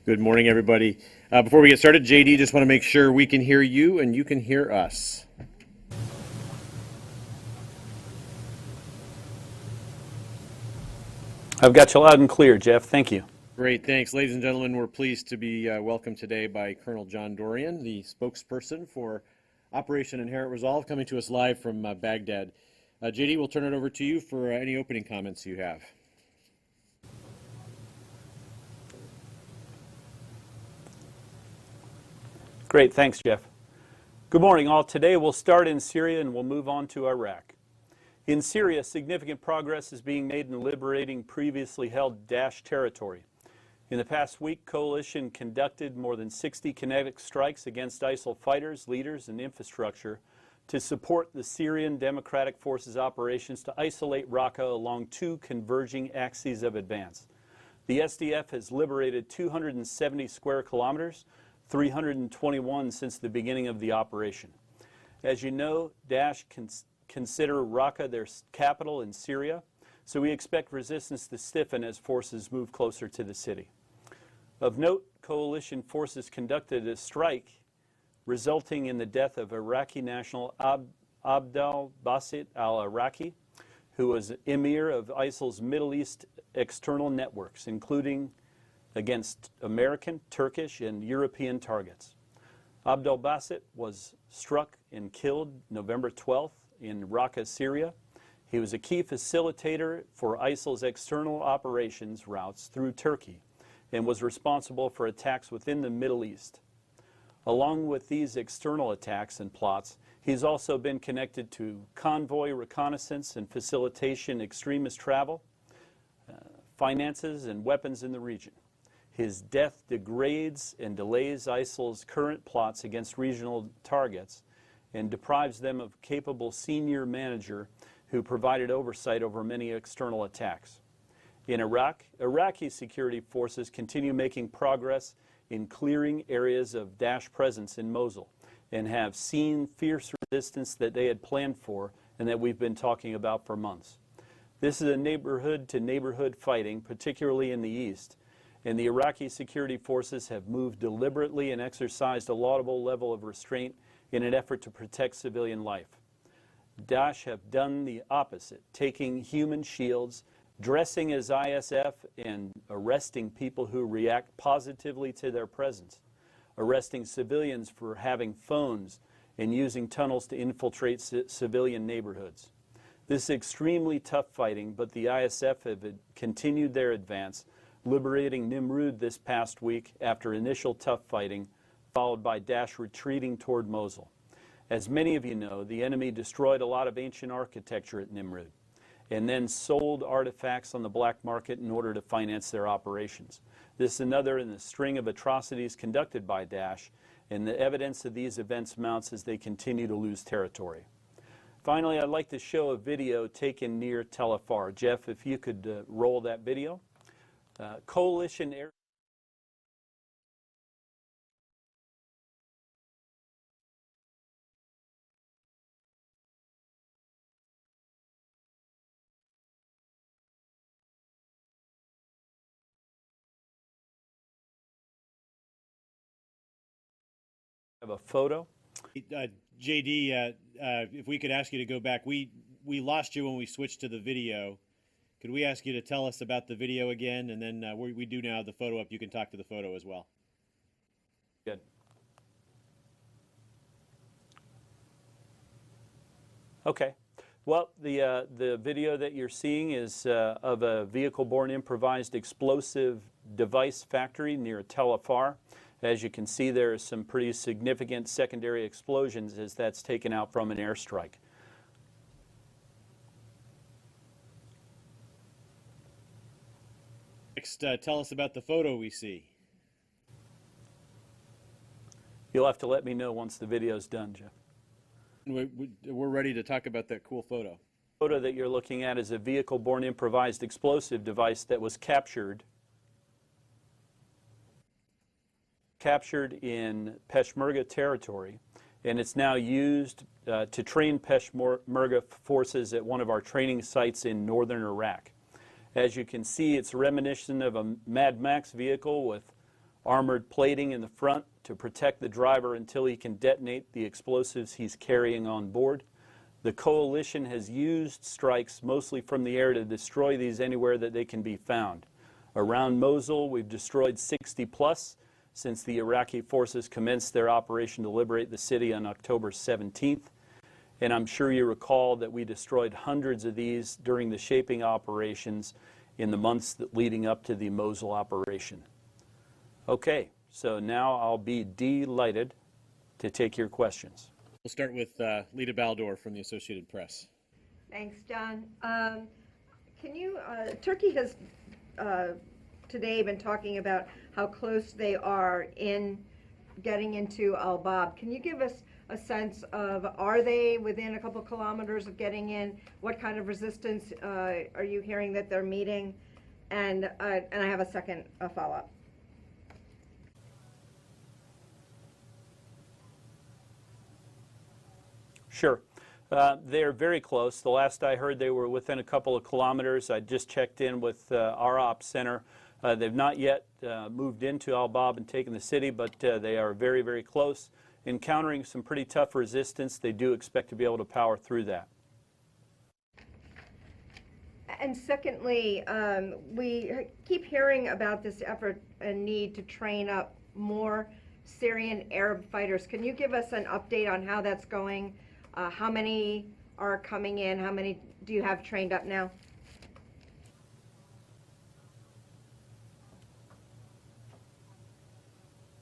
Good morning, everybody. Before we get started, JD, just want to make sure we can hear you and you can hear us. I've got you loud and clear, Jeff. Thank you. Great, thanks. Ladies and gentlemen, we're pleased to be welcomed today by Colonel John Dorrian, the spokesperson for Operation Inherent Resolve, coming to us live from Baghdad. JD, we'll turn it over to you for any opening comments you have. Great, thanks, Jeff. Good morning, all. Today we'll start in Syria and we'll move on to Iraq. In Syria, significant progress is being made in liberating previously held Daesh territory. In the past week, coalition conducted more than 60 kinetic strikes against ISIL fighters, leaders, and infrastructure to support the Syrian Democratic Forces operations to isolate Raqqa along two converging axes of advance. The SDF has liberated 270 square kilometers, 321 since the beginning of the operation. As you know, Daesh consider Raqqa their capital in Syria, so we expect resistance to stiffen as forces move closer to the city. Of note, coalition forces conducted a strike resulting in the death of Iraqi national Abdel Basit al-Iraqi, who was emir of ISIL's Middle East external networks, including against American, Turkish, and European targets. Abdel Basit was struck and killed November 12th in Raqqa, Syria. He was a key facilitator for ISIL's external operations routes through Turkey and was responsible for attacks within the Middle East. Along with these external attacks and plots, he's also been connected to convoy reconnaissance and facilitation extremist travel, finances, and weapons in the region. His death degrades and delays ISIL's current plots against regional targets and deprives them of capable senior manager who provided oversight over many external attacks. In Iraq, Iraqi security forces continue making progress in clearing areas of Daesh presence in Mosul and have seen fierce resistance that they had planned for and that we've been talking about for months. This is a neighborhood-to-neighborhood fighting, particularly in the east, and the Iraqi security forces have moved deliberately and exercised a laudable level of restraint in an effort to protect civilian life. Daesh have done the opposite, taking human shields, dressing as ISF, and arresting people who react positively to their presence, arresting civilians for having phones and using tunnels to infiltrate civilian neighborhoods. This is extremely tough fighting, but the ISF have continued their advance, liberating Nimrud this past week after initial tough fighting, followed by Daesh retreating toward Mosul. As many of you know, the enemy destroyed a lot of ancient architecture at Nimrud and then sold artifacts on the black market in order to finance their operations. This is another in the string of atrocities conducted by Daesh, and the evidence of these events mounts as they continue to lose territory. Finally, I'd like to show a video taken near Tel Afar. Jeff, if you could roll that video. Coalition air. Have a photo. JD, if we could ask you to go back, we lost you when we switched to the video. Could we ask you to tell us about the video again, and then we do now have the photo up. You can talk to the photo as well. Good. Okay. Well, the video that you're seeing is of a vehicle-borne improvised explosive device factory near Tel Afar. As you can see, there are some pretty significant secondary explosions as that's taken out from an airstrike. Next, tell us about the photo we see. You'll have to let me know once the video's done, Jeff. We're ready to talk about that cool photo. The photo that you're looking at is a vehicle-borne improvised explosive device that was captured in Peshmerga territory, and it's now used to train Peshmerga forces at one of our training sites in northern Iraq. As you can see, it's reminiscent of a Mad Max vehicle with armored plating in the front to protect the driver until he can detonate the explosives he's carrying on board. The coalition has used strikes mostly from the air to destroy these anywhere that they can be found. Around Mosul, we've destroyed 60 plus since the Iraqi forces commenced their operation to liberate the city on October 17th. And I'm sure you recall that we destroyed hundreds of these during the shaping operations in the months leading up to the Mosul operation. Okay, so now I'll be delighted to take your questions. We'll start with Lita Baldor from the Associated Press. Thanks, John. Turkey has today been talking about how close they are in getting into Al-Bab. Can you give us a sense of, are they within a couple kilometers of getting in? What kind of resistance are you hearing that they're meeting? And I have a second follow-up. Sure. They're very close. The last I heard, they were within a couple of kilometers. I just checked in with our ops center. They've not yet moved into Al-Bab and taken the city, but they are very, very close. Encountering some pretty tough resistance, they do expect to be able to power through that. And secondly, we keep hearing about this effort and need to train up more Syrian Arab fighters. Can you give us an update on how that's going? How many are coming in? How many do you have trained up now?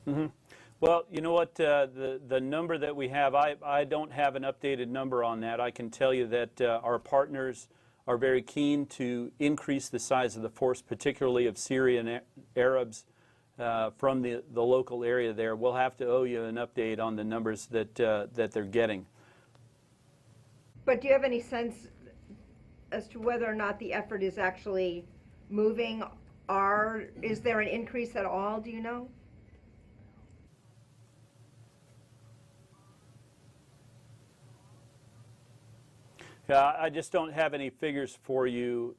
Mm-hmm. Well, you know what, the number that we have, I don't have an updated number on that. I can tell you that our partners are very keen to increase the size of the force, particularly of Syrian Arabs from the local area there. We'll have to owe you an update on the numbers that they're getting. But do you have any sense as to whether or not the effort is actually moving? Is there an increase at all, do you know? Yeah, I just don't have any figures for you,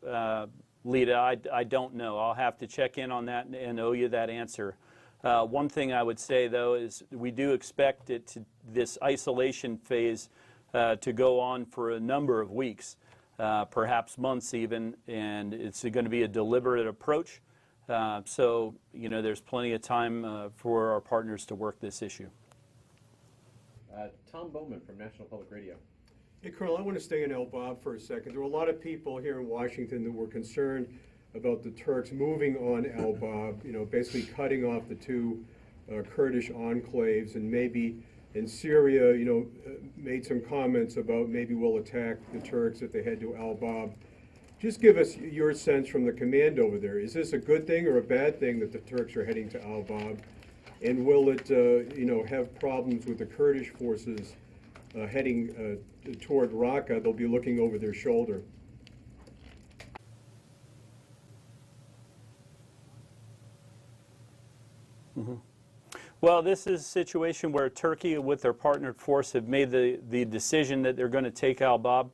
Lita. I don't know. I'll have to check in on that and owe you that answer. One thing I would say, though, is we do expect this isolation phase to go on for a number of weeks, perhaps months even, and it's going to be a deliberate approach. So, you know, there's plenty of time for our partners to work this issue. Tom Bowman from National Public Radio. Hey, Colonel, I want to stay in Al-Bab for a second. There were a lot of people here in Washington that were concerned about the Turks moving on Al-Bab, you know, basically cutting off the two Kurdish enclaves, and maybe in Syria, you know, made some comments about maybe we'll attack the Turks if they head to Al-Bab. Just give us your sense from the command over there. Is this a good thing or a bad thing that the Turks are heading to Al-Bab? And will it, you know, have problems with the Kurdish forces heading toward Raqqa? They'll be looking over their shoulder. Mm-hmm. Well, this is a situation where Turkey, with their partnered force, have made the decision that they're going to take Al-Bab.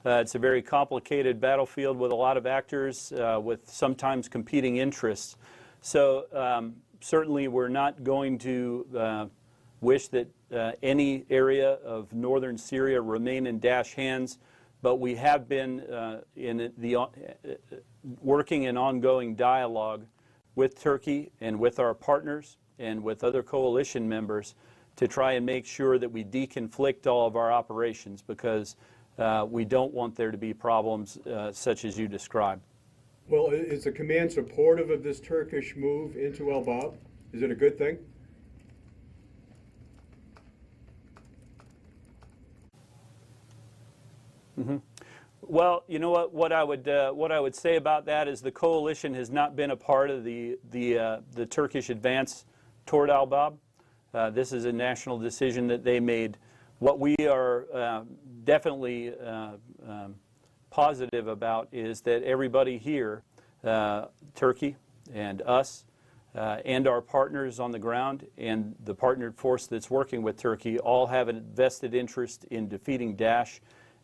It's a very complicated battlefield with a lot of actors, with sometimes competing interests. So certainly we're not going to wish that any area of northern Syria remain in Daesh hands, but we have been working in ongoing dialogue with Turkey and with our partners and with other coalition members to try and make sure that we deconflict all of our operations, because we don't want there to be problems such as you described. Well, is the command supportive of this Turkish move into Al-Bab? Is it a good thing? Mm-hmm. Well, you know what I would say about that is the coalition has not been a part of the Turkish advance toward Al-Bab. This is a national decision that they made. What we are definitely positive about is that everybody here, Turkey and us, and our partners on the ground and the partnered force that's working with Turkey, all have a vested interest in defeating Daesh.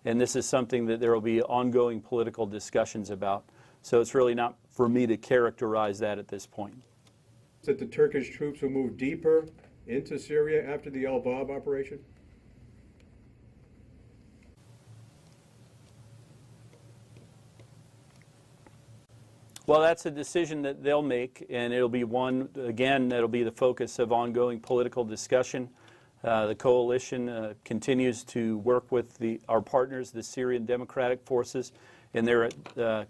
And this is something that there will be ongoing political discussions about. So it's really not for me to characterize that at this point. that the Turkish troops will move deeper into Syria after the Al Bab operation? Well, that's a decision that they'll make, and it'll be one, again, that'll be the focus of ongoing political discussion. The coalition continues to work with our partners, the Syrian Democratic Forces, and their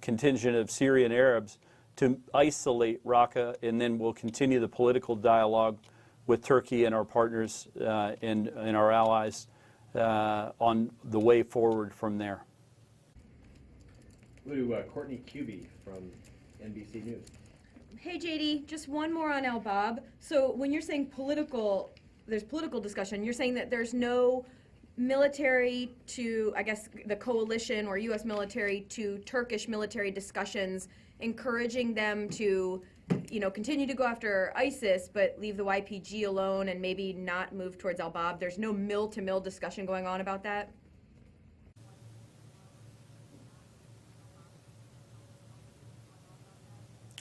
contingent of Syrian Arabs to isolate Raqqa, and then we'll continue the political dialogue with Turkey and our partners and our allies on the way forward from there. We'll do Courtney Cubey from NBC News. Hey JD, just one more on Al Bab. So when you're saying there's political discussion, you're saying that there's no military to, I guess, the coalition or U.S. military to Turkish military discussions encouraging them to, continue to go after ISIS, but leave the YPG alone and maybe not move towards Al Bab. There's no mill-to-mill discussion going on about that?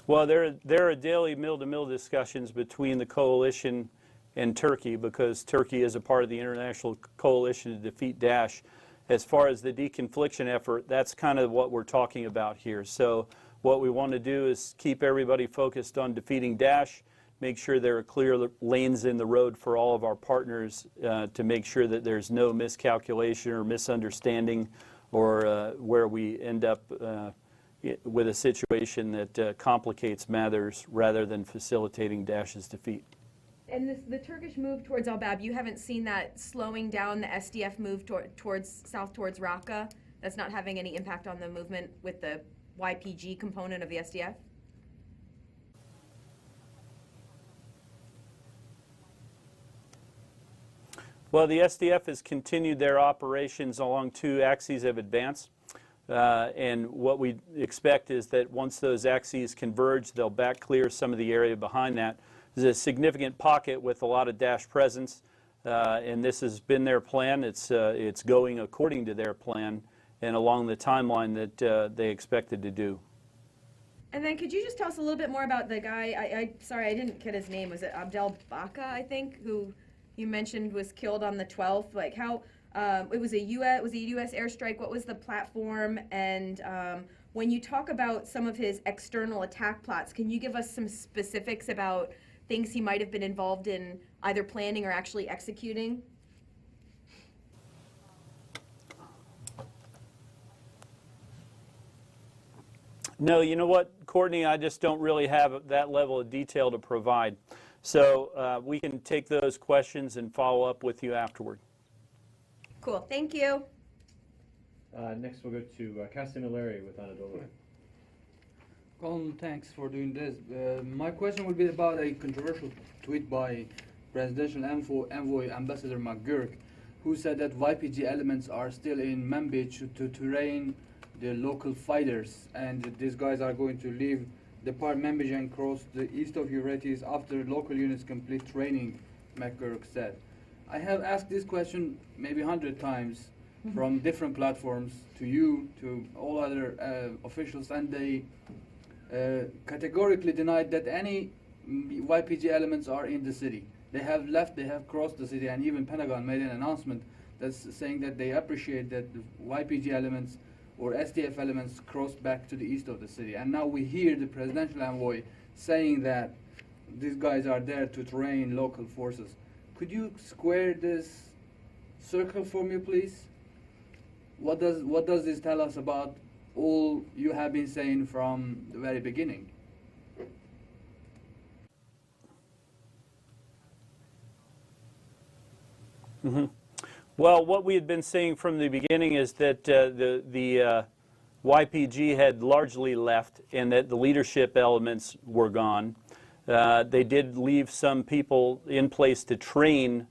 Well, there are daily mill-to-mill discussions between the coalition and Turkey because Turkey is a part of the international coalition to defeat Daesh. As far as the deconfliction effort, that's kind of what we're talking about here. So what we want to do is keep everybody focused on defeating Daesh, make sure there are clear lanes in the road for all of our partners to make sure that there's no miscalculation or misunderstanding or where we end up with a situation that complicates matters rather than facilitating Daesh's defeat. And the Turkish move towards Al Bab, you haven't seen that slowing down the SDF move towards Raqqa? That's not having any impact on the movement with the YPG component of the SDF? Well, the SDF has continued their operations along two axes of advance. And what we expect is that once those axes converge, they'll back clear some of the area behind that. There's a significant pocket with a lot of Daesh presence, and this has been their plan. It's going according to their plan and along the timeline that they expected to do. And then could you just tell us a little bit more about the guy, sorry, I didn't get his name. Was it Abdel Baka, I think, who you mentioned was killed on the 12th? Like how, it was a U.S. airstrike. What was the platform? And when you talk about some of his external attack plots, can you give us some specifics about things he might have been involved in either planning or actually executing? No, you know what, Courtney, I just don't really have that level of detail to provide. So we can take those questions and follow up with you afterward. Cool, thank you. Next we'll go to Kasim Illeri with Anadolu. Colin, thanks for doing this. My question would be about a controversial tweet by Presidential Envoy Ambassador McGurk, who said that YPG elements are still in Manbij to train the local fighters, and these guys are going to leave the part Manbij and cross the east of Euphrates after local units complete training, McGurk said. I have asked this question maybe 100 times from different platforms to you, to all other officials, and they categorically denied that any YPG elements are in the city. They have left, they have crossed the city, and even Pentagon made an announcement that's saying that they appreciate that the YPG elements or SDF elements crossed back to the east of the city. And now we hear the presidential envoy saying that these guys are there to train local forces. Could you square this circle for me, please? What does this tell us about all you have been saying from the very beginning? Mm-hmm. Well, what we had been saying from the beginning is that the YPG had largely left and that the leadership elements were gone. They did leave some people in place to train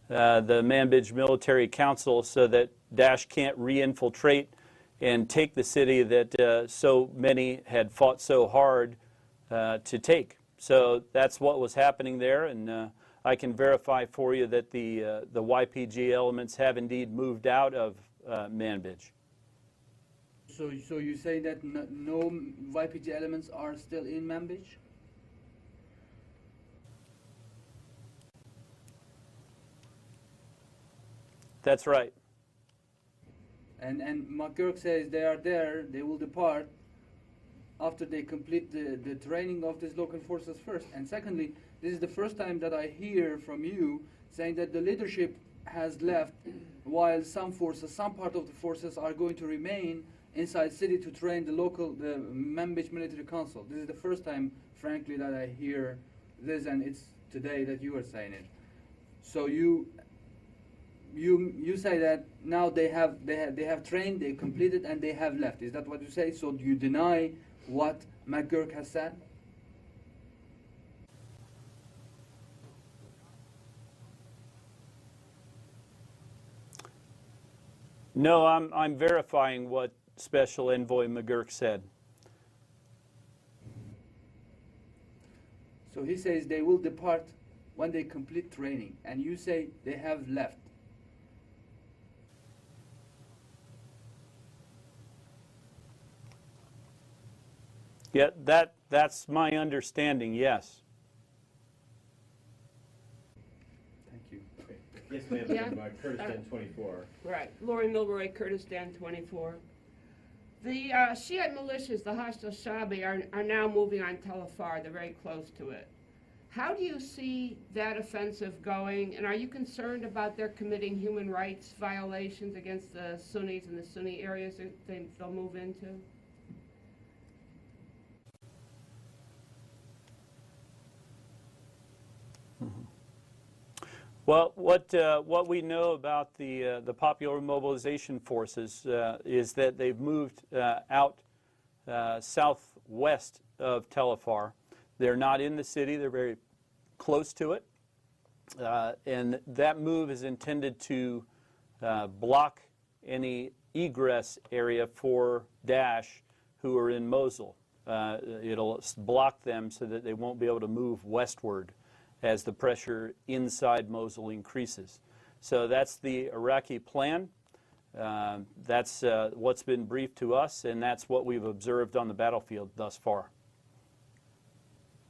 the Manbij Military Council so that Daesh can't re-infiltrate and take the city that so many had fought so hard to take. So that's what was happening there, and I can verify for you that the YPG elements have indeed moved out of Manbij. So you say that no YPG elements are still in Manbij? That's right. And McGurk says they are there, they will depart after they complete the training of these local forces first. And secondly, this is the first time that I hear from you saying that the leadership has left while some forces, some part of the forces are going to remain inside city to train the Manbij Military Council. This is the first time, frankly, that I hear this, and it's today that you are saying it. So you say that now they have trained, they completed, and they have left. Is that what you say? So do you deny what McGurk has said? No, I'm verifying what Special Envoy McGurk said. So he says they will depart when they complete training, and you say they have left. Yeah, that's my understanding, yes. Thank you. Yes, ma'am, Yeah. from Kurdistan 24. Right. Lori Milroy, Kurdistan 24. The Shiite militias, the Hashd al-Shabi, are now moving on Tel Afar. They're very close to it. How do you see that offensive going, and are you concerned about their committing human rights violations against the Sunnis in the Sunni areas that they'll move into? Well, what we know about the Popular Mobilization Forces is that they've moved out southwest of Tel Afar. They're not in the city; they're very close to it, and that move is intended to block any egress area for Daesh who are in Mosul. It'll block them so that they won't be able to move westward as the pressure inside Mosul increases. So that's the Iraqi plan. That's what's been briefed to us, and that's what we've observed on the battlefield thus far.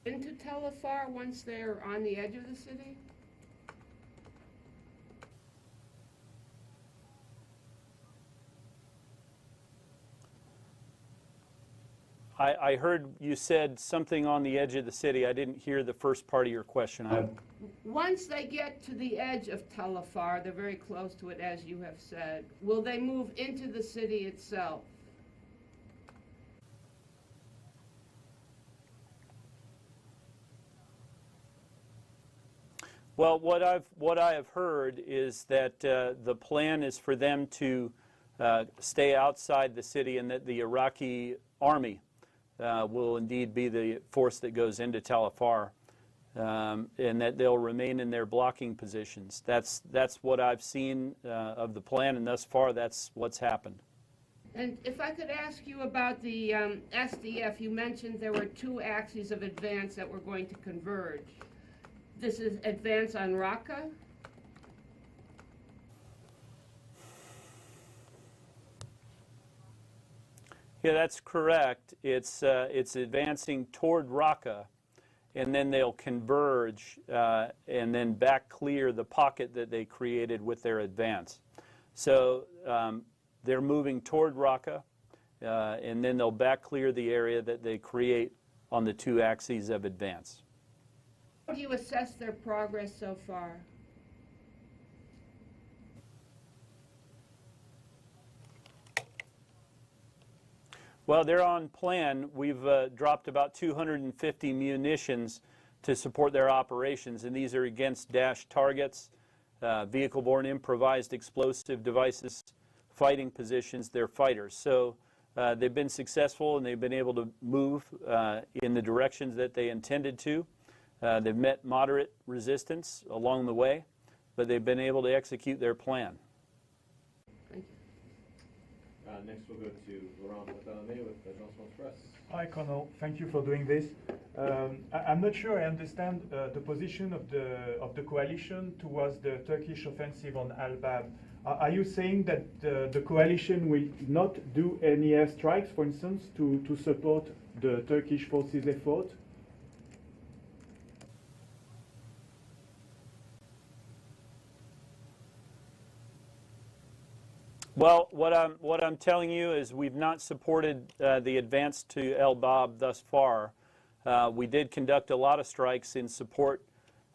Into Tel Afar once they're on the edge of the city? I heard you said something on the edge of the city. I didn't hear the first part of your question. Once they get to the edge of Tel Afar, they're very close to it, as you have said, will they move into the city itself? Well, what I have heard is that the plan is for them to stay outside the city, and that the Iraqi army will indeed be the force that goes into Tel Afar, and that they'll remain in their blocking positions. That's what I've seen of the plan, and thus far that's what's happened. And if I could ask you about the SDF, you mentioned there were two axes of advance that were going to converge. This is advance on Raqqa? Yeah, that's correct. It's advancing toward Raqqa, and then they'll converge and then back clear the pocket that they created with their advance. So they're moving toward Raqqa, and then they'll back clear the area that they create on the two axes of advance. How do you assess their progress so far? Well, they're on plan. We've dropped about 250 munitions to support their operations, and these are against Daesh targets, vehicle-borne improvised explosive devices, fighting positions. They're fighters. So they've been successful, and they've been able to move in the directions that they intended to. They've met moderate resistance along the way, but they've been able to execute their plan. Thank you. Next we'll go to Laurent Bartholomé with Agence France Presse. Hi, Colonel. Thank you for doing this. I'm not sure I understand the position of the coalition towards the Turkish offensive on Al-Bab. Are you saying that the coalition will not do any airstrikes, for instance, to support the Turkish forces' effort? Well, what I'm telling you is we've not supported the advance to El Bab thus far. We did conduct a lot of strikes in support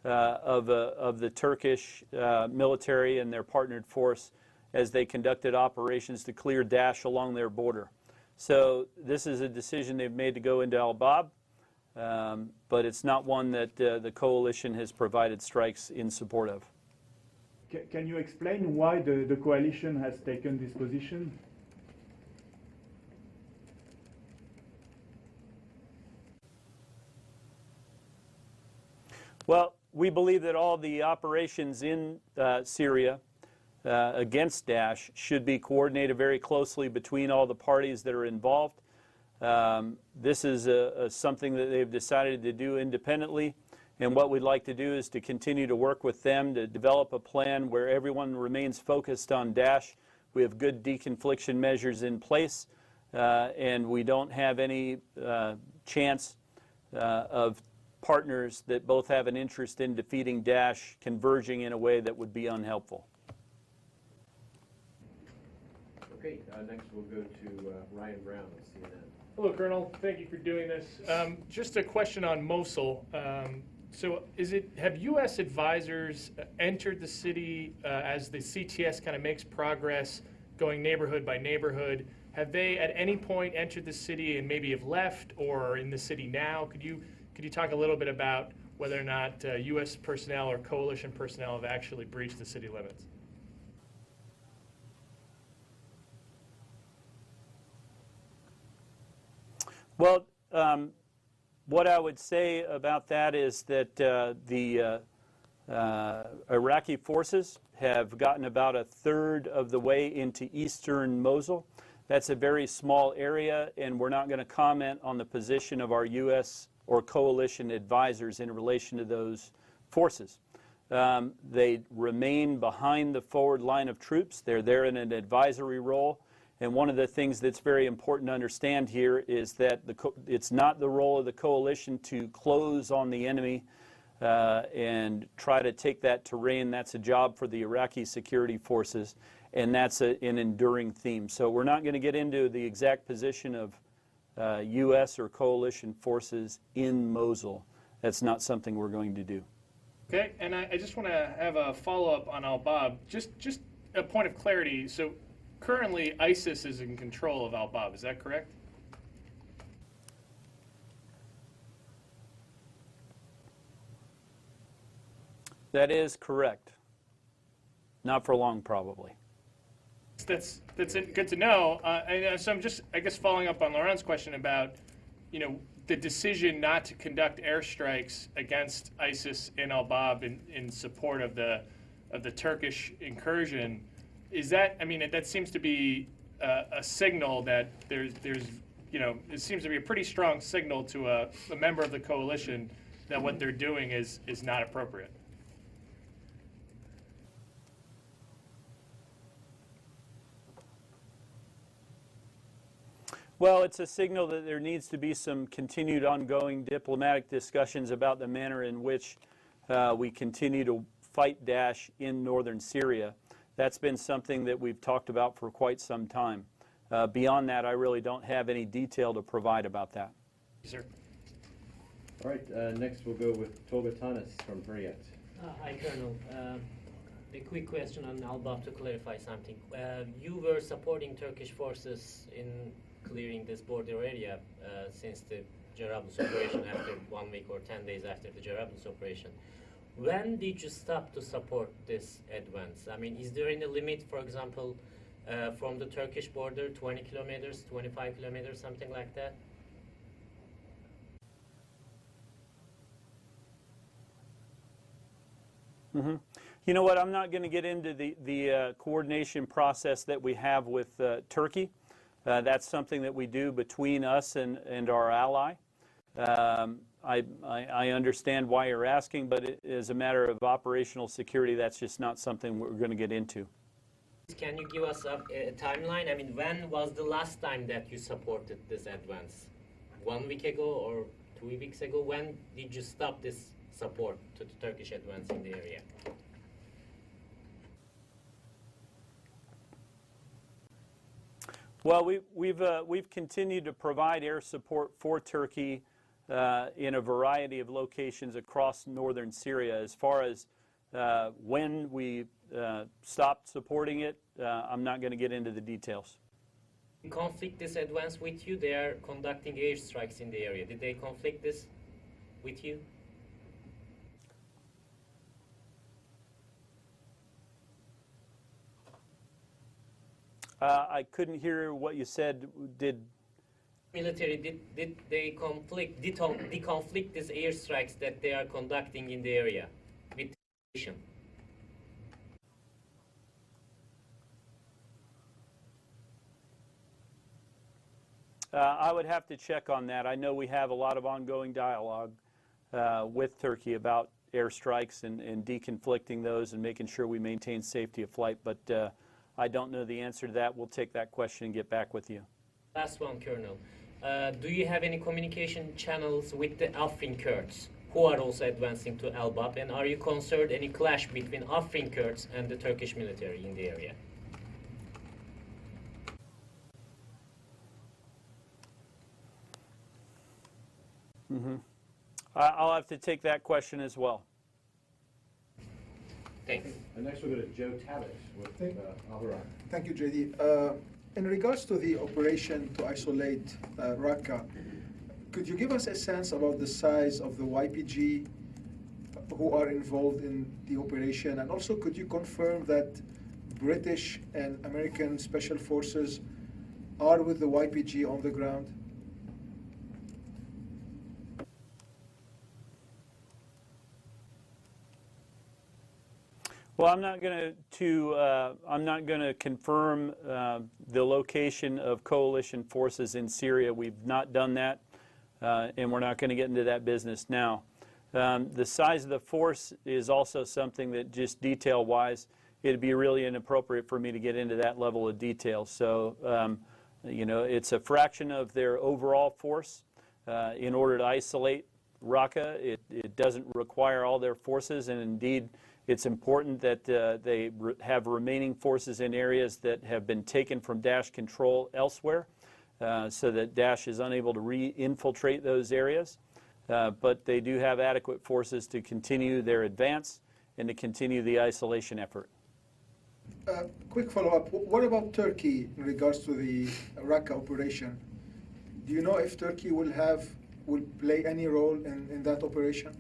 of the Turkish military and their partnered force as they conducted operations to clear Daesh along their border. So this is a decision they've made to go into El Bab, but it's not one that the coalition has provided strikes in support of. Can you explain why the coalition has taken this position? Well, we believe that all the operations in Syria against Daesh should be coordinated very closely between all the parties that are involved. This is something that they've decided to do independently, and what we'd like to do is to continue to work with them to develop a plan where everyone remains focused on Daesh. We have good deconfliction measures in place, and we don't have any chance of partners that both have an interest in defeating Daesh converging in a way that would be unhelpful. Okay, next we'll go to Ryan Brown at CNN. Hello, Colonel. Thank you for doing this. Just a question on Mosul. So have U.S. advisors entered the city as the CTS kind of makes progress, going neighborhood by neighborhood? Have they at any point entered the city and maybe have left or are in the city now? Could you talk a little bit about whether or not U.S. personnel or coalition personnel have actually breached the city limits? Well, what I would say about that is that the Iraqi forces have gotten about a third of the way into eastern Mosul. That's a very small area, and we're not going to comment on the position of our U.S. or coalition advisors in relation to those forces. They remain behind the forward line of troops. They're there in an advisory role. And one of the things that's very important to understand here is that it's not the role of the coalition to close on the enemy and try to take that terrain. That's a job for the Iraqi security forces, and that's an enduring theme. So we're not going to get into the exact position of U.S. or coalition forces in Mosul. That's not something we're going to do. Okay, and I just want to have a follow-up on Al-Bab. Just a point of clarity. So currently, ISIS is in control of Al-Bab. Is that correct? That is correct. Not for long, probably. That's good to know. And so I'm just, I guess, following up on Laurent's question about, the decision not to conduct airstrikes against ISIS in Al-Bab in support of the Turkish incursion. Is that? I mean, that seems to be a signal that there's it seems to be a pretty strong signal to a member of the coalition that what they're doing is not appropriate. Well, it's a signal that there needs to be some continued ongoing diplomatic discussions about the manner in which we continue to fight Daesh in northern Syria. That's been something that we've talked about for quite some time. Beyond that, I really don't have any detail to provide about that. Yes, sir. All right, next we'll go with Tolga Tanis from Hurriyet. Hi, Colonel. A quick question on Al-Bab to clarify something. You were supporting Turkish forces in clearing this border area since the Jarablus operation after 1 week or 10 days after the Jarablus operation. When did you stop to support this advance? I mean, is there any limit, for example, from the Turkish border, 20 kilometers, 25 kilometers, something like that? Mm-hmm. You know what, I'm not going to get into the coordination process that we have with Turkey. That's something that we do between us and our ally. I understand why you're asking, but it is a matter of operational security. That's just not something we're going to get into. Can you give us a timeline? I mean, when was the last time that you supported this advance? 1 week ago or 2 weeks ago? When did you stop this support to the Turkish advance in the area? Well, we've continued to provide air support for Turkey in a variety of locations across northern Syria. As far as when we stopped supporting it, I'm not going to get into the details. The conflict this advanced with you? They are conducting airstrikes in the area. Did they conflict this with you? I couldn't hear what you said. Did Military, did they deconflict these airstrikes that they are conducting in the area with the nation? I would have to check on that. I know we have a lot of ongoing dialogue with Turkey about airstrikes and deconflicting those and making sure we maintain safety of flight, but I don't know the answer to that. We'll take that question and get back with you. Last one, Colonel. Do you have any communication channels with the Afrin Kurds who are also advancing to Elbap? And are you concerned any clash between Afrin Kurds and the Turkish military in the area? I'll have to take that question as well. Thanks. And next we'll go to Joe Tavish with Al Hurra. Thank you, JD. In regards to the operation to isolate Raqqa, could you give us a sense about the size of the YPG who are involved in the operation? And also, could you confirm that British and American special forces are with the YPG on the ground? Well, I'm not going to confirm the location of coalition forces in Syria. We've not done that, and we're not going to get into that business now. The size of the force is also something that, just detail-wise, it'd be really inappropriate for me to get into that level of detail. So, you know, it's a fraction of their overall force. In order to isolate Raqqa, it doesn't require all their forces, and indeed, it's important that they have remaining forces in areas that have been taken from Daesh control elsewhere, so that Daesh is unable to re-infiltrate those areas. But they do have adequate forces to continue their advance and to continue the isolation effort. Quick follow-up. What about Turkey in regards to the Raqqa operation? Do you know if Turkey will play any role in that operation?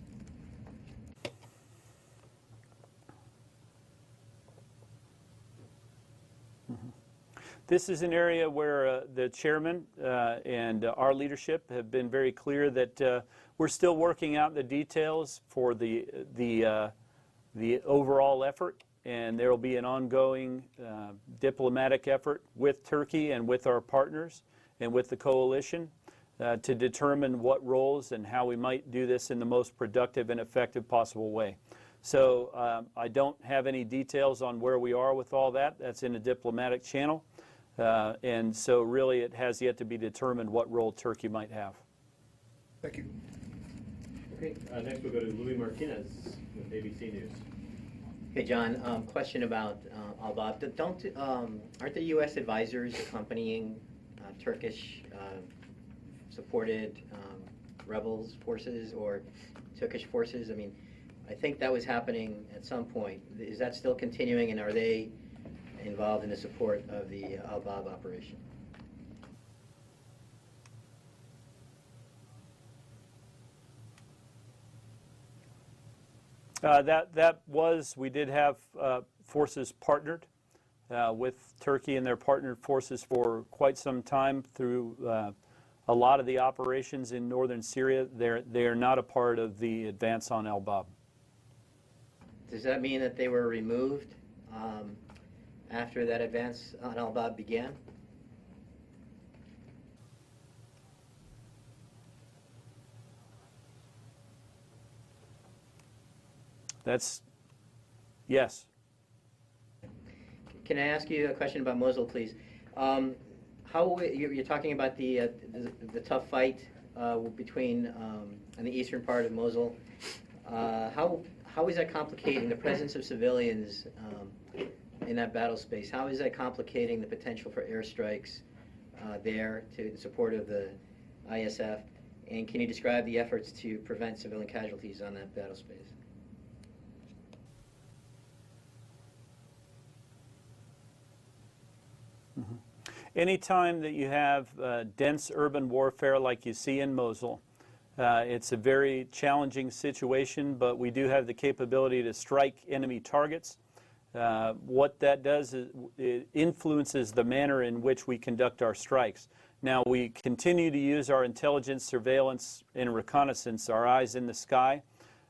This is an area where the chairman and our leadership have been very clear that we're still working out the details for the overall effort, and there will be an ongoing diplomatic effort with Turkey and with our partners and with the coalition to determine what roles and how we might do this in the most productive and effective possible way. So I don't have any details on where we are with all that. That's in a diplomatic channel. And so really it has yet to be determined what role Turkey might have. Thank you. Okay, next we'll go to Louis Martinez with ABC News. Hey, John, question about Al-Bab. Aren't the U.S. advisors accompanying Turkish supported rebels forces or Turkish forces? I mean, I think that was happening at some point. Is that still continuing, and are they involved in the support of the Al-Bab operation? We did have forces partnered with Turkey and their partnered forces for quite some time through a lot of the operations in northern Syria. They are not a part of the advance on Al-Bab. Does that mean that they were removed after that advance on Al-Bab began? Yes. Can I ask you a question about Mosul, please? You're talking about the tough fight between in the eastern part of Mosul. How is that complicating the presence of civilians in that battle space? How is that complicating the potential for airstrikes there in support of the ISF? And can you describe the efforts to prevent civilian casualties on that battle space? Anytime that you have dense urban warfare like you see in Mosul, it's a very challenging situation, but we do have the capability to strike enemy targets. What that does is it influences the manner in which we conduct our strikes. Now, we continue to use our intelligence, surveillance, and reconnaissance, our eyes in the sky,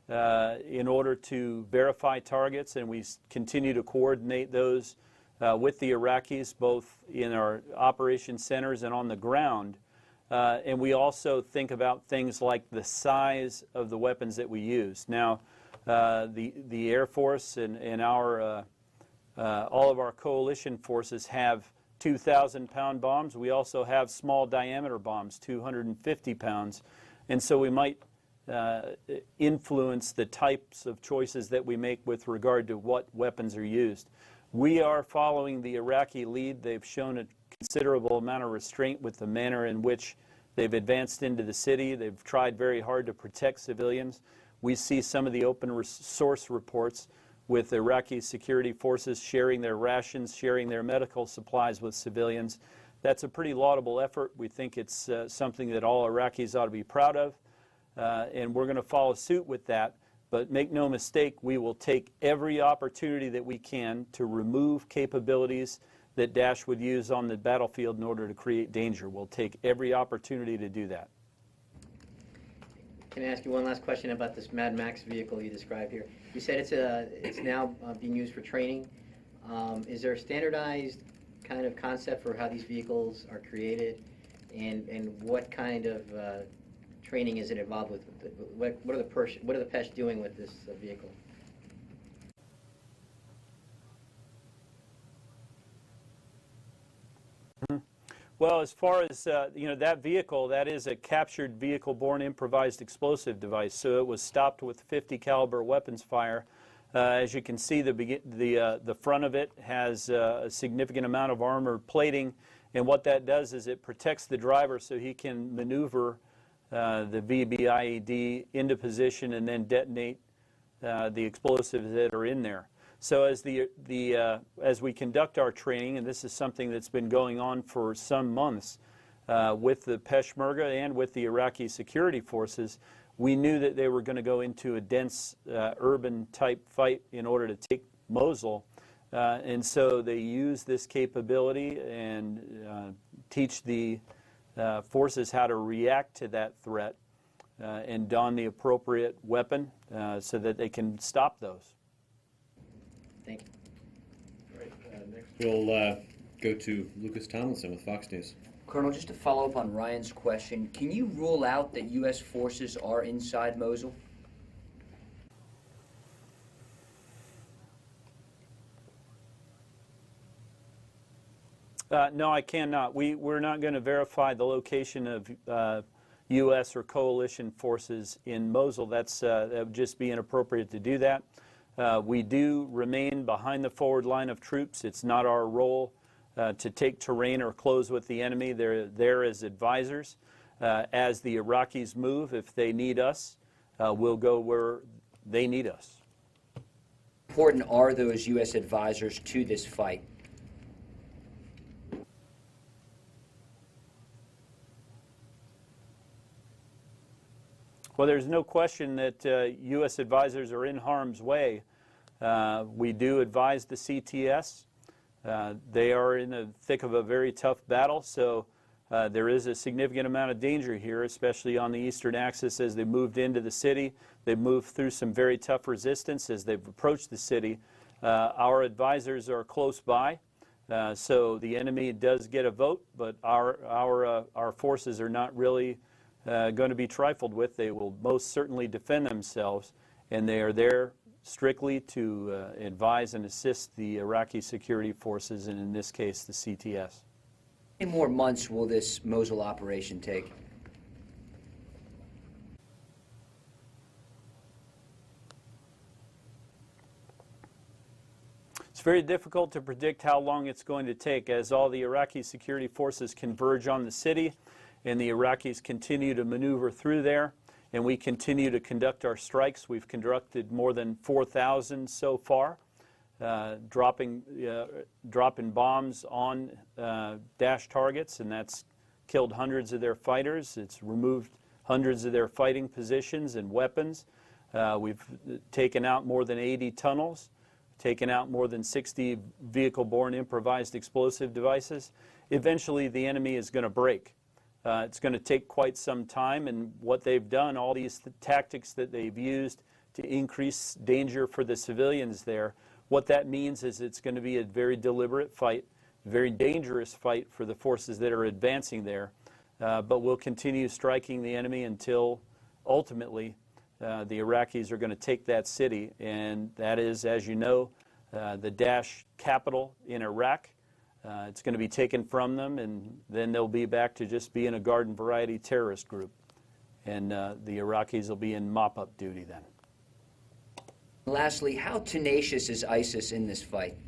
in order to verify targets, and we continue to coordinate those with the Iraqis, both in our operation centers and on the ground. And we also think about things like the size of the weapons that we use. Now, the Air Force and our all of our coalition forces have 2,000-pound bombs. We also have small diameter bombs, 250 pounds. And so we might influence the types of choices that we make with regard to what weapons are used. We are following the Iraqi lead. They've shown a considerable amount of restraint with the manner in which they've advanced into the city. They've tried very hard to protect civilians. We see some of the open source reports with Iraqi security forces sharing their rations, sharing their medical supplies with civilians. That's a pretty laudable effort. We think it's something that all Iraqis ought to be proud of, and we're going to follow suit with that. But make no mistake, we will take every opportunity that we can to remove capabilities that Daesh would use on the battlefield in order to create danger. We'll take every opportunity to do that. Can I ask you one last question about this Mad Max vehicle you described here? You said it's now being used for training. Is there a standardized kind of concept for how these vehicles are created, and what kind of training is it involved with? What are the Pesh doing with this vehicle? Well, as far as that vehicle, that is a captured vehicle-borne improvised explosive device. So it was stopped with 50 caliber weapons fire. As you can see, the front of it has a significant amount of armor plating, and what that does is it protects the driver so he can maneuver the VBIED into position and then detonate the explosives that are in there. So as we conduct our training, and this is something that's been going on for some months with the Peshmerga and with the Iraqi security forces, we knew that they were going to go into a dense urban type fight in order to take Mosul. And so they use this capability and teach the forces how to react to that threat and don the appropriate weapon so that they can stop those. Thank you. All right, next we'll go to Lucas Tomlinson with Fox News. Colonel, just to follow up on Ryan's question, can you rule out that U.S. forces are inside Mosul? No, I cannot. We're not going to verify the location of U.S. or coalition forces in Mosul. That would just be inappropriate to do that. We do remain behind the forward line of troops. It's not our role to take terrain or close with the enemy. They're there as advisors. As the Iraqis move, if they need us, we'll go where they need us. How important are those U.S. advisors to this fight? Well, there's no question that U.S. advisors are in harm's way. We do advise the CTS. They are in the thick of a very tough battle, so there is a significant amount of danger here, especially on the eastern axis as they moved into the city. They've moved through some very tough resistance as they've approached the city. Our advisors are close by, so the enemy does get a vote, but our forces are not really going to be trifled with. They will most certainly defend themselves, and they are there strictly to advise and assist the Iraqi security forces, and in this case, the CTS. How many more months will this Mosul operation take? It's very difficult to predict how long it's going to take as all the Iraqi security forces converge on the city and the Iraqis continue to maneuver through there, and we continue to conduct our strikes. We've conducted more than 4,000 so far, dropping bombs on Daesh targets, and that's killed hundreds of their fighters. It's removed hundreds of their fighting positions and weapons. We've taken out more than 80 tunnels, taken out more than 60 vehicle-borne improvised explosive devices. Eventually, the enemy is going to break. It's going to take quite some time, and what they've done, all these tactics that they've used to increase danger for the civilians there, what that means is it's going to be a very deliberate fight, very dangerous fight for the forces that are advancing there. But we'll continue striking the enemy until ultimately the Iraqis are going to take that city, and that is, as you know, the Daesh capital in Iraq. It's going to be taken from them, and then they'll be back to just being a garden variety terrorist group. And the Iraqis will be in mop-up duty then. Lastly, how tenacious is ISIS in this fight?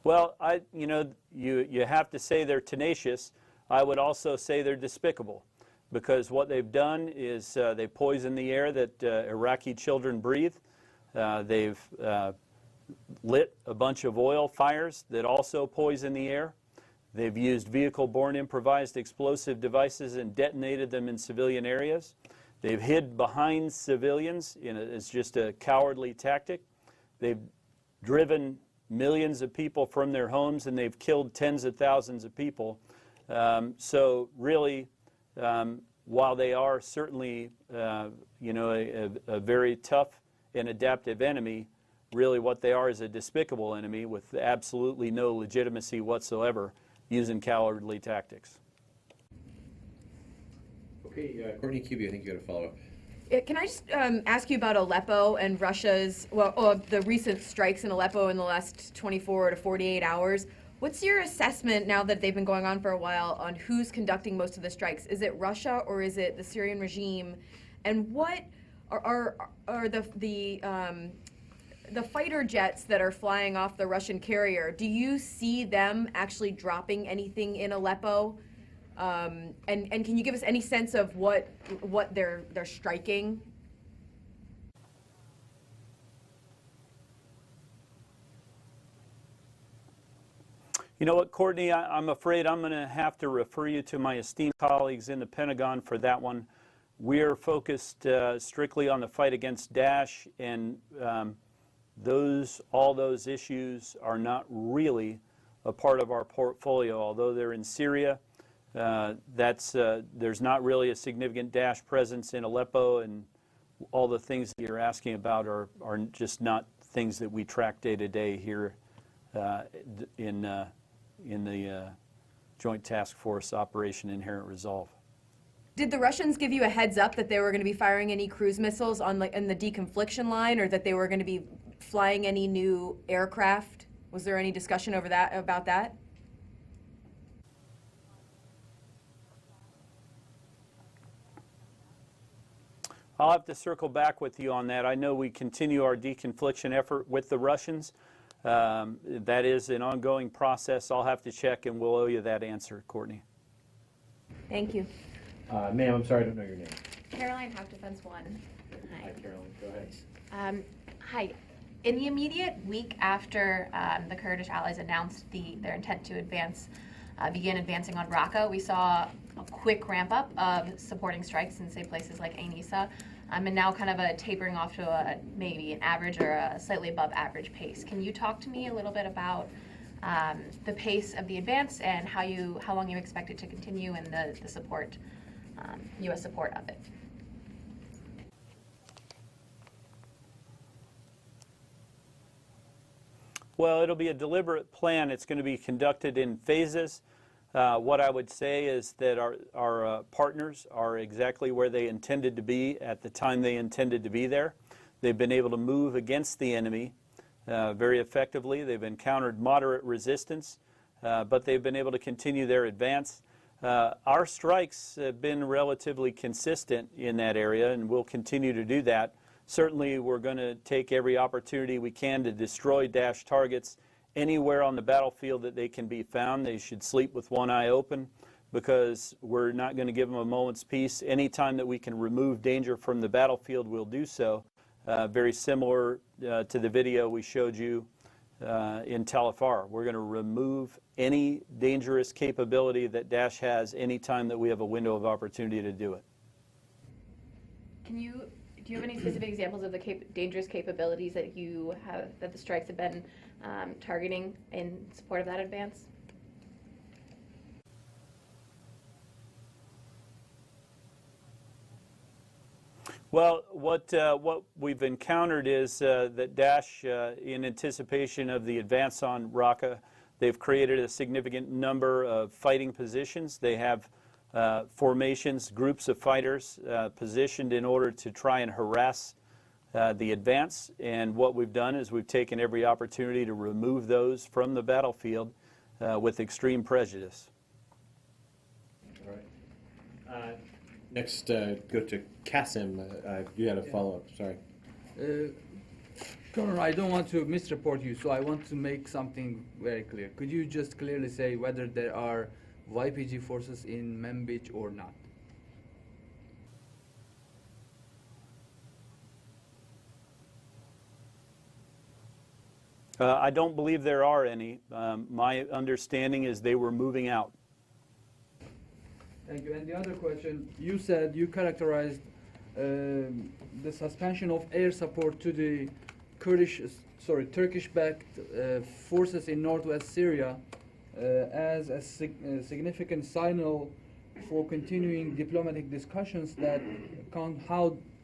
Well, you have to say they're tenacious. I would also say they're despicable, because what they've done is they poison the air that Iraqi children breathe. They've lit a bunch of oil fires that also poison the air. They've used vehicle-borne improvised explosive devices and detonated them in civilian areas. They've hid behind civilians. It's just a cowardly tactic. They've driven millions of people from their homes, and they've killed tens of thousands of people. So really, while they are certainly, a very tough and adaptive enemy, really what they are is a despicable enemy with absolutely no legitimacy whatsoever, using cowardly tactics. Okay, Courtney Kube, I think you got a follow-up. Can I just ask you about Aleppo and Russia's, the recent strikes in Aleppo in the last 24 to 48 hours? What's your assessment, now that they've been going on for a while, on who's conducting most of the strikes? Is it Russia or is it the Syrian regime? And what are the fighter jets that are flying off the Russian carrier? Do you see them actually dropping anything in Aleppo? And can you give us any sense of what they're striking? You know what, Courtney, I'm afraid I'm going to have to refer you to my esteemed colleagues in the Pentagon for that one. We're focused strictly on the fight against Daesh, and all those issues are not really a part of our portfolio. Although they're in Syria, there's not really a significant Daesh presence in Aleppo, and all the things that you're asking about are just not things that we track day to day here in the Joint Task Force Operation Inherent Resolve. Did the Russians give you a heads up that they were going to be firing any cruise missiles in the deconfliction line, or that they were going to be flying any new aircraft? Was there any discussion about that? I'll have to circle back with you on that. I know we continue our deconfliction effort with the Russians. That is an ongoing process. I'll have to check, and we'll owe you that answer, Courtney. Thank you. Ma'am, I'm sorry, I don't know your name. Caroline, Hawk Defense One. Hi, Caroline. Go ahead. Hi. In the immediate week after the Kurdish allies announced their intent to begin advancing on Raqqa, we saw a quick ramp up of supporting strikes in, say, places like Ain Issa, and now kind of a tapering off to maybe an average or a slightly above average pace. Can you talk to me a little bit about the pace of the advance and how long you expect it to continue, and the support, U.S. support of it? Well, it'll be a deliberate plan. It's going to be conducted in phases. What I would say is that our partners are exactly where they intended to be at the time they intended to be there. They've been able to move against the enemy very effectively. They've encountered moderate resistance, but they've been able to continue their advance. Our strikes have been relatively consistent in that area, and we'll continue to do that. Certainly, we're going to take every opportunity we can to destroy Daesh targets anywhere on the battlefield that they can be found. They should sleep with one eye open, because we're not going to give them a moment's peace. Anytime that we can remove danger from the battlefield, we'll do so. Very similar to the video we showed you in Tel Afar. We're going to remove any dangerous capability that Daesh has anytime that we have a window of opportunity to do it. Do you have any specific examples of the dangerous capabilities that that the strikes have been targeting in support of that advance? Well, what we've encountered is that Daesh, in anticipation of the advance on Raqqa, they've created a significant number of fighting positions. They have formations, groups of fighters positioned in order to try and harass the advance. And what we've done is we've taken every opportunity to remove those from the battlefield with extreme prejudice. All right. Next, go to Kasim. You had a follow-up, sorry. Colonel, I don't want to misreport you, so I want to make something very clear. Could you just clearly say whether there are YPG forces in Manbij or not? I don't believe there are any. My understanding is they were moving out. Thank you. And the other question, you said you characterized the suspension of air support to the Turkish-backed forces in northwest Syria as a significant signal for continuing diplomatic discussions that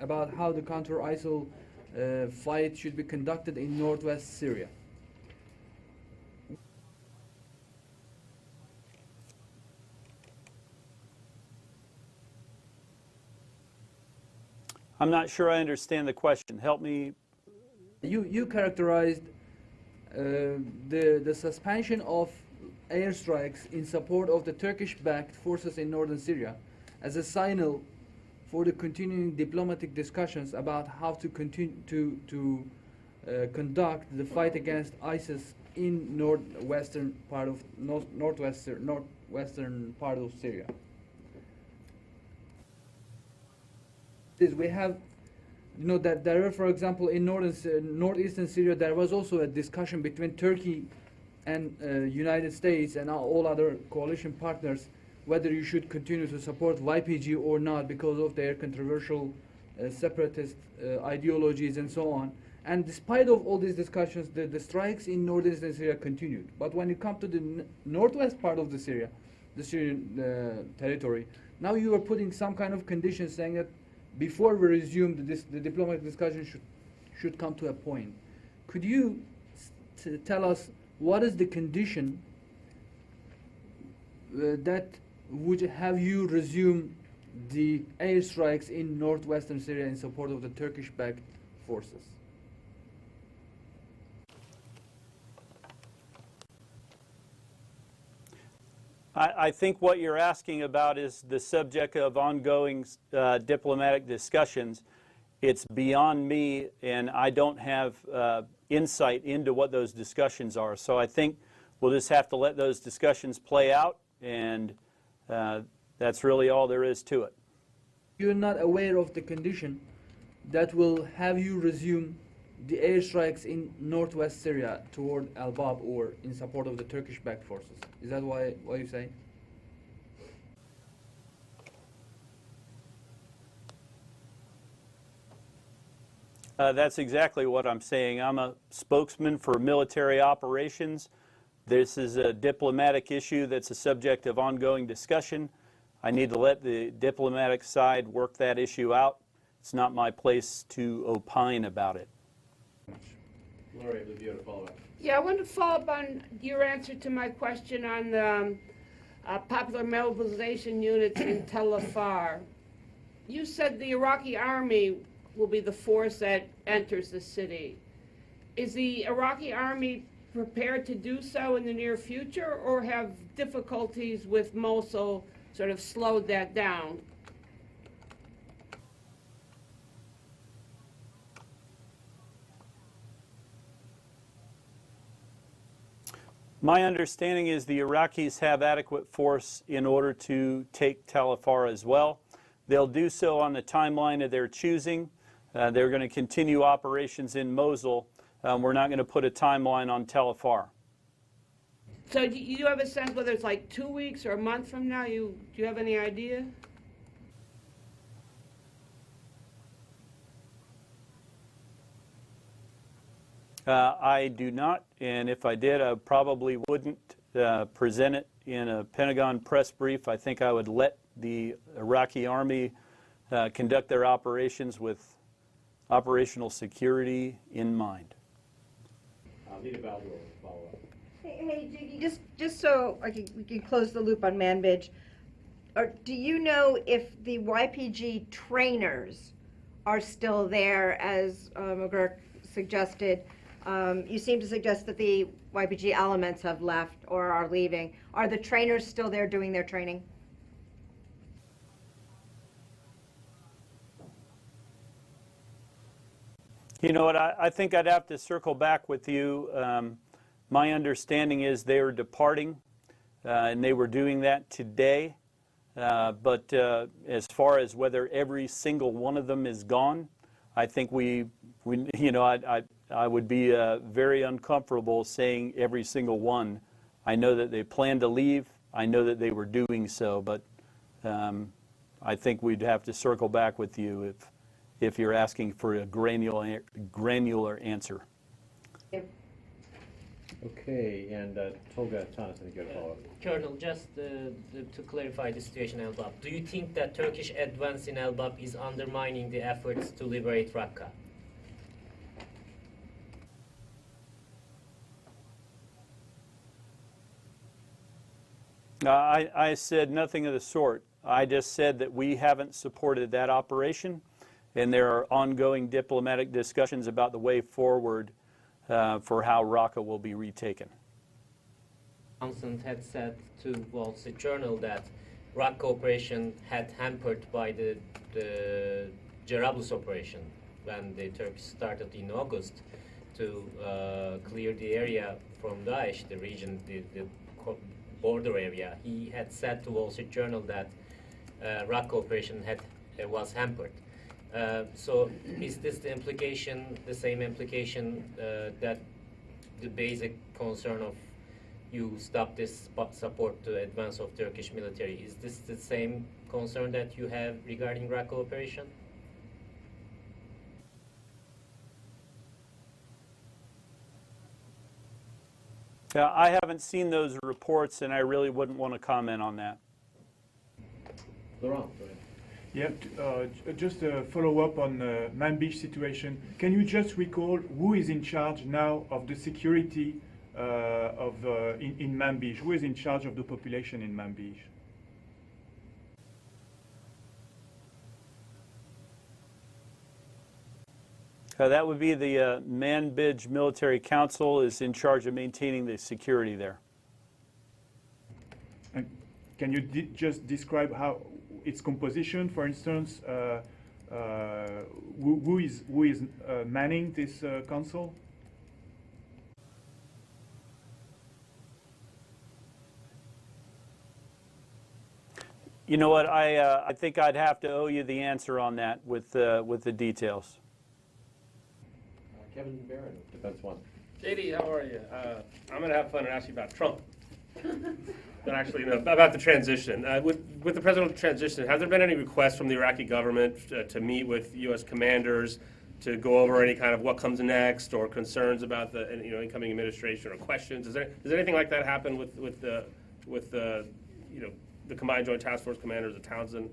about how the counter-ISIL fight should be conducted in northwest Syria. I'm not sure I understand the question. Help me. You characterized the suspension of airstrikes in support of the Turkish-backed forces in northern Syria as a signal for the continuing diplomatic discussions about how to continue to conduct the fight against ISIS in northwestern part of Syria. We have, that there were, for example, in northeastern Syria, there was also a discussion between Turkey and United States and all other coalition partners whether you should continue to support YPG or not because of their controversial separatist ideologies and so on. And despite of all these discussions, the strikes in northeastern Syria continued. But when you come to the northwest part of the Syrian territory, now you are putting some kind of conditions saying that before we resume the diplomatic discussion should come to a point. Could you tell us what is the condition that would have you resume the airstrikes in northwestern Syria in support of the Turkish-backed forces? I think what you're asking about is the subject of ongoing diplomatic discussions. It's beyond me, and I don't have insight into what those discussions are. So I think we'll just have to let those discussions play out, and that's really all there is to it. You're not aware of the condition that will have you resume the airstrikes in northwest Syria toward Al-Bab or in support of the Turkish-backed forces. Is that what you say? That's exactly what I'm saying. I'm a spokesman for military operations. This is a diplomatic issue that's a subject of ongoing discussion. I need to let the diplomatic side work that issue out. It's not my place to opine about it. Lori, would you have a follow-up? Yeah, I want to follow up on your answer to my question on the popular mobilization units in Tel Afar. You said the Iraqi army will be the force that enters the city. Is the Iraqi army prepared to do so in the near future, or have difficulties with Mosul sort of slowed that down. My understanding is the Iraqis have adequate force in order to take Tal Afar as well. They'll do so on the timeline of their choosing. They're going to continue operations in Mosul. We're not going to put a timeline on Tal Afar. So do you have a sense whether it's like 2 weeks or a month from now? Do you have any idea? I do not, and if I did, I probably wouldn't present it in a Pentagon press brief. I think I would let the Iraqi army conduct their operations with operational security in mind. Lita Bowser will follow up. Hey, Jiggy, just so we can close the loop on Manbij, do you know if the YPG trainers are still there, as McGurk suggested? You seem to suggest that the YPG elements have left or are leaving. Are the trainers still there doing their training? You know what, I think I'd have to circle back with you. My understanding is they are departing, and they were doing that today. But as far as whether every single one of them is gone, I think I would be very uncomfortable saying every single one. I know that they plan to leave. I know that they were doing so, but I think we'd have to circle back with you if you're asking for a granular answer. Okay, and Tolga Tanis, I think you had a follow-up. Colonel, just to clarify the situation in Elbap, do you think that Turkish advance in Elbap is undermining the efforts to liberate Raqqa? I said nothing of the sort. I just said that we haven't supported that operation, and there are ongoing diplomatic discussions about the way forward for how Raqqa will be retaken. Townsend had said to Wall Street Journal that Raqqa operation had hampered by the Jarablus operation when the Turks started in August to clear the area from Daesh, the region, the border area. He had said to Wall Street Journal that Raqqa operation was hampered. So is this the implication, the same implication that the basic concern of you stop this support to advance of Turkish military? Is this the same concern that you have regarding Raqqa operation? I haven't seen those reports, and I really wouldn't want to comment on that. Laurent, go ahead. Yeah, just a follow-up on the Manbij situation. Can you just recall who is in charge now of the security in Manbij? Who is in charge of the population in Manbij? That would be the Manbij Military Council is in charge of maintaining the security there. And can you just describe how its composition, for instance, who is manning this council? You know what? I think I'd have to owe you the answer on that with the details. Kevin Barron, Defense One. JD, how are you? I'm going to have fun and ask you about Trump. But actually, about the transition. With the presidential transition, has there been any requests from the Iraqi government to meet with U.S. commanders to go over any kind of what comes next or concerns about the incoming administration or questions? Does anything like that happen with the Combined Joint Task Force commanders at Townsend?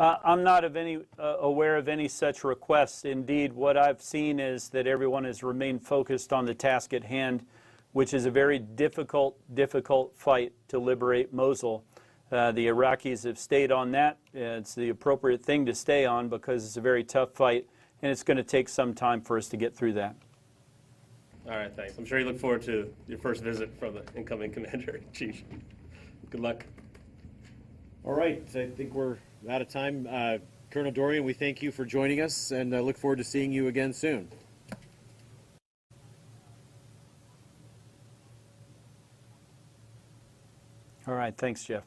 I'm not aware of any such requests. Indeed, what I've seen is that everyone has remained focused on the task at hand, which is a very difficult fight to liberate Mosul. The Iraqis have stayed on that. It's the appropriate thing to stay on because it's a very tough fight, and it's going to take some time for us to get through that. All right, thanks. I'm sure you look forward to your first visit from the incoming commander-in-chief. Good luck. All right, I think we're out of time. Colonel Dorrian, we thank you for joining us and look forward to seeing you again soon. All right, thanks, Jeff.